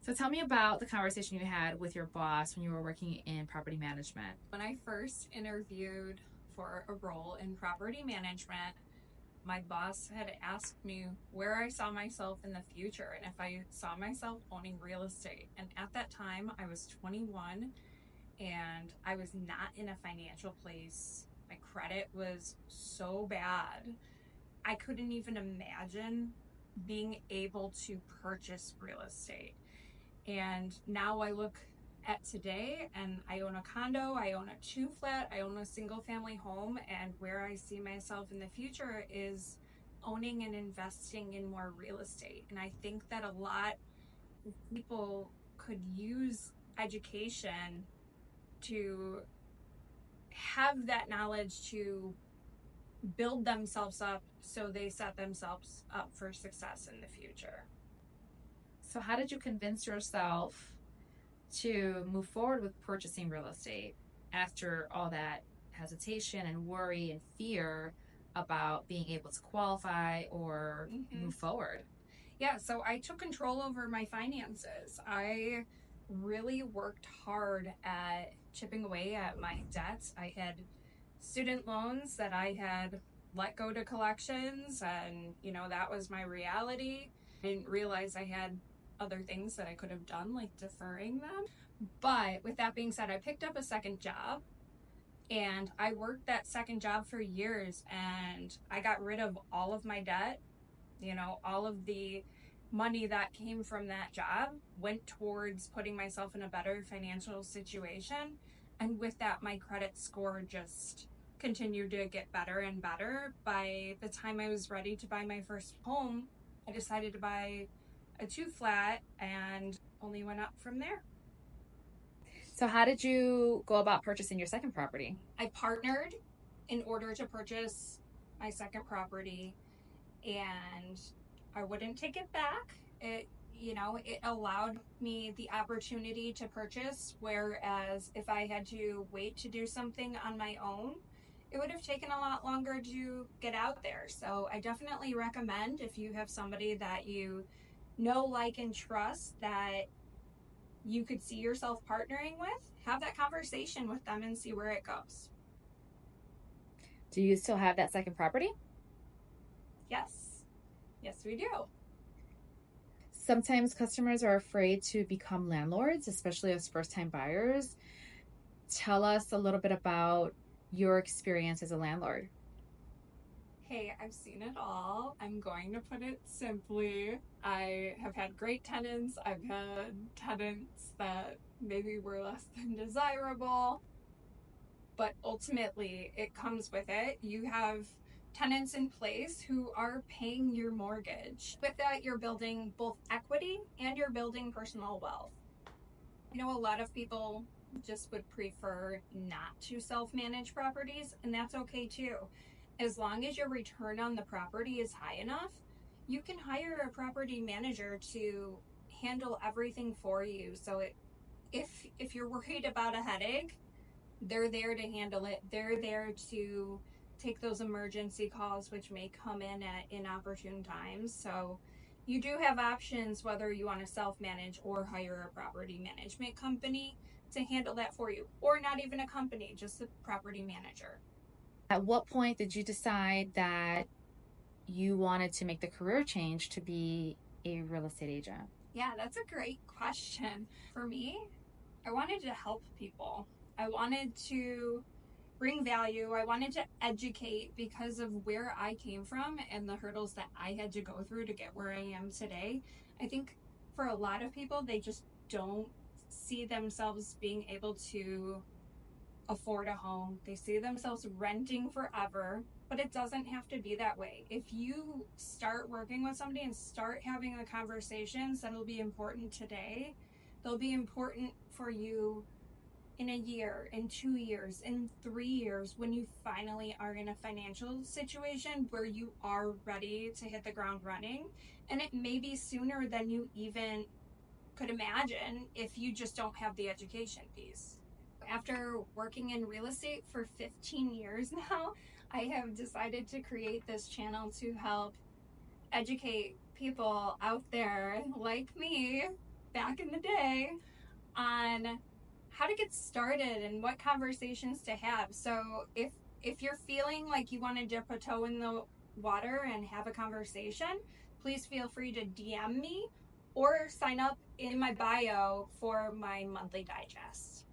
So tell me about the conversation you had with your boss when you were working in property management. When I first interviewed for a role in property management, my boss had asked me where I saw myself in the future and if I saw myself owning real estate. And at that time, I was 21 and I was not in a financial place. My credit was so bad. I couldn't even imagine being able to purchase real estate. And now I look at today and I own a condo, I own a two flat, I own a single family home, and where I see myself in the future is owning and investing in more real estate. And I think that a lot of people could use education to have that knowledge to build themselves up so they set themselves up for success in the future. So how did you convince yourself to move forward with purchasing real estate after all that hesitation and worry and fear about being able to qualify or Mm-hmm. move forward? Yeah, so I took control over my finances. I really worked hard at chipping away at my debts. I had student loans that I had let go to collections, and that was my reality. I didn't realize I had other things that I could have done, like deferring them. But with that being said, I picked up a second job and I worked that second job for years and I got rid of all of my debt. All of the money that came from that job went towards putting myself in a better financial situation. And with that, my credit score just continued to get better and better. By the time I was ready to buy my first home, I decided to buy a two flat and only went up from there. So how did you go about purchasing your second property? I partnered in order to purchase my second property and I wouldn't take it back. It allowed me the opportunity to purchase, whereas if I had to wait to do something on my own, it would have taken a lot longer to get out there. So I definitely recommend, if you have somebody that you know, like, and trust that you could see yourself partnering with, have that conversation with them and see where it goes. Do you still have that second property? Yes. Yes, we do. Sometimes customers are afraid to become landlords, especially as first time buyers. Tell us a little bit about your experience as a landlord. Hey, I've seen it all. I'm going to put it simply. I have had great tenants. I've had tenants that maybe were less than desirable, but ultimately it comes with it. You have tenants in place who are paying your mortgage. With that, you're building both equity and you're building personal wealth. A lot of people just would prefer not to self manage properties, and that's okay too. As long as your return on the property is high enough, you can hire a property manager to handle everything for you. So if you're worried about a headache, they're there to handle it. They're there to take those emergency calls, which may come in at inopportune times. So you do have options whether you want to self manage or hire a property management company to handle that for you, or not even a company, just a property manager. At what point did you decide that you wanted to make the career change to be a real estate agent? Yeah, that's a great question. For me, I wanted to help people. I wanted to bring value. I wanted to educate because of where I came from and the hurdles that I had to go through to get where I am today. I think for a lot of people, they just don't see themselves being able to afford a home. They see themselves renting forever, but it doesn't have to be that way. If you start working with somebody and start having the conversations that'll be important today, they'll be important for you in a year, in 2 years, in 3 years, when you finally are in a financial situation where you are ready to hit the ground running. And it may be sooner than you even could imagine if you just don't have the education piece. After working in real estate for 15 years now, I have decided to create this channel to help educate people out there like me back in the day on how to get started and what conversations to have. So if you're feeling like you want to dip a toe in the water and have a conversation, please feel free to DM me or sign up in my bio for my monthly digest.